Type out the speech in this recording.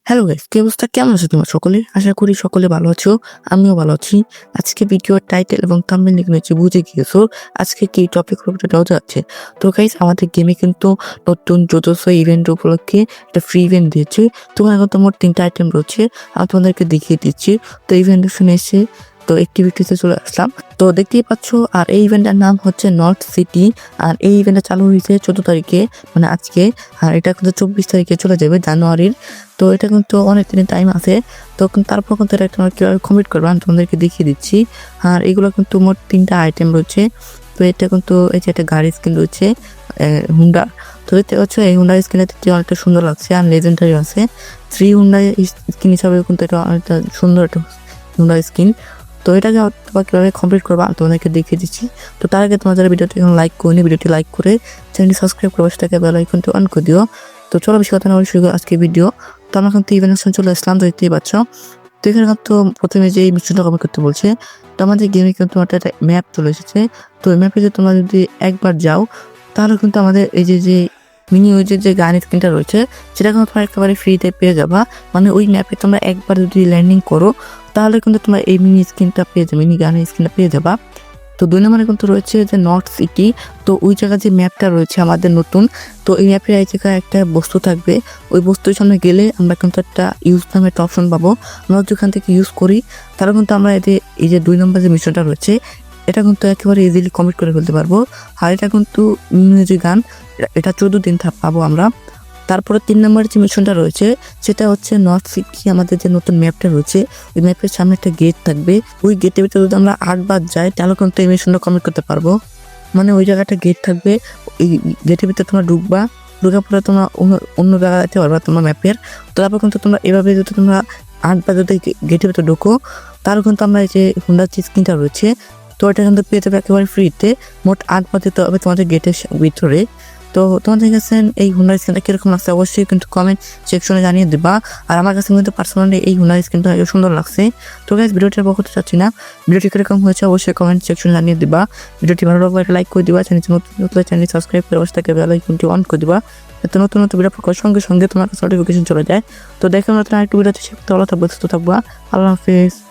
Hello guys, কি অবস্থা? কেমন আছো তোমরা সকলে? আশা করি সকলে ভালো আছো। আমিও ভালো আছি। আজকে ভিডিওর টাইটেল এবং থাম্বনেল দেখে নিশ্চয়ই বুঝে গিয়েছো আজকে কি টপিক হবে সেটাও যাচ্ছে। তো গাইস, আমাদের গেমে কিন্তু নতুন 1400 ইভেন্ট উপলক্ষে একটা ফ্রি ইভেন্ট দিয়েছে। তোমার এখন তো মোট 3টা আইটেম রয়েছে, আমি তোমাদেরকে দেখিয়ে দিচ্ছি। তো ইভেন্ট শুনে এসে তো অ্যাক্টিভিটিতে চলে আসলাম। তো দেখতেই পাচ্ছ, আর এই ইভেন্টের নাম হচ্ছে নর্থ সিটি। আর এই ইভেন্টটা চালু হয়েছে 14 তারিখে, মানে আজকে। আর এটা কিন্তু 24 তারিখে চলে যাবে জানুয়ারির। তো এটা কিন্তু অনেক দিনের টাইম আছে। তো তারপর কিন্তু এটা তোমরা কীভাবে কমপ্লিট করবে আমি তোমাদেরকে দেখিয়ে দিচ্ছি। আর এগুলো কিন্তু মোট 3টা আইটেম রয়েছে। তো এটা কিন্তু এই যে একটা গাড়ি স্কিন রয়েছে হুন্ডা। তো দেখতে পাচ্ছ এই হুন্ডা স্কিনটা দেখতে অনেকটা সুন্দর লাগছে আর লেজেন্ডারি আছে। 3 হুন্ডা স্কিন হিসাবে কিন্তু এটা অনেকটা সুন্দর একটা হুন্ডা স্কিন। তো এটাকে তোমরা কীভাবে কমপ্লিট করবা আমি তোমাদেরকে দেখিয়ে দিচ্ছি। তো তার আগে তোমাদের ভিডিওটি এখন লাইক করিনি, ভিডিওটি লাইক করে চ্যানেলটি সাবস্ক্রাইব করে সেটাকে বেল আইকনটি অন করে দিও। তো চলো বেশি কথা না বলে শুরু করি আজকে ভিডিও। তো আমরা কিন্তু ইভেন্ট চলে আসলাম, তো দেখতেই পাচ্ছ। তো এখানে কিন্তু প্রথমে যে এই মিশনটা কমপ্লিট করতে বলছে। তো আমাদের গেমে কিন্তু একটা ম্যাপ চলে এসেছে। তো এই ম্যাপে যে তোমরা যদি একবার যাও তাহলে কিন্তু আমাদের এই যে মিনি ওয়েজের যে গান স্ক্রিনটা রয়েছে সেটা কিন্তু তোমরা একেবারে ফ্রিতে পেয়ে যাবা। মানে ওই ম্যাপে তোমরা একবার যদি ল্যান্ডিং করো তাহলে কিন্তু তোমরা এই মিনি স্ক্রিনটা পেয়ে যাবে, মিনি গানের স্ক্রিনটা পেয়ে যাবা। তো 2 নম্বরে কিন্তু রয়েছে যে নর্থ সিটি। তো ওই জায়গায় যে ম্যাপটা রয়েছে আমাদের নতুন, তো এই ম্যাপের এই জায়গায় একটা বস্তু থাকবে। ওই বস্তুর সামনে গেলে আমরা কিন্তু একটা ইউজ নামে একটা অপশন পাবো। আমরা যেখান থেকে ইউজ করি তাহলে কিন্তু আমরা এই যে 2 নম্বর যে মিশনটা রয়েছে এটা কিন্তু একেবারে ইজিলি কমপ্লিট করে ফেলতে পারবো। আর এটা কিন্তু যে গান এটা 14 দিন পাবো আমরা। তারপরে 3 নম্বরের যে মিশনটা রয়েছে সেটা হচ্ছে নর্থ সিটি। আমাদের যে নতুন ম্যাপটা রয়েছে ওই ম্যাপের সামনে একটা গেট থাকবে। ওই গেটের ভিতরে যদি আমরা 8 বার যাই তাহলে কিন্তু এই মিশনটা কমপ্লিট করতে পারবো। মানে ওই জায়গাটা গেট থাকবে, এই গেটের ভিতরে তোমরা ঢুকবা, ঢুকার পরে তোমরা অন্য জায়গায় যেতে পারবা তোমার ম্যাপের। তারপর কিন্তু তোমরা এভাবে যদি তোমরা 8 বার যদি গেটের ভিতরে ঢুকো তাহলে কিন্তু আমরা এই যে হুন্ডার যে স্ক্রিনটা রয়েছে তো এটা কিন্তু পেয়ে যাবে একেবারে ফ্রিতে। মোট 8 বার দিতে হবে তোমাদের গেটের ভিতরে। তো তোমাদের কাছে এই হুন্ডার স্ক্রিনটা কীরকম লাগছে অবশ্যই কিন্তু কমেন্ট সেকশনে জানিয়ে দেবা। আর আমার কাছে কিন্তু পার্সোনালি এই হুন্ডার স্ক্রিনটা সুন্দর লাগছে। তো গাইস, ভিডিওটি বড় করতে চাচ্ছি না, ভিডিওটি কীরকম হয়েছে অবশ্যই কমেন্ট সেকশনে জানিয়ে দিবা। ভিডিওটি ভালো লাগলে একটা লাইক করে দিবা, নতুন চ্যানেল সাবস্ক্রাইব করে অবশ্যই তাকে বেল আইকনটি অন করে দিবা, যাতে নতুন ভিডিও প্রকাশের সঙ্গে সঙ্গে তোমার কাছে নোটিফিকেশন চলে যায়। তো দেখো নতুন আরেকটি ভিডিওতে ভালো থাকবে, সুস্থ থাকবা। আল্লাহ হাফিজ।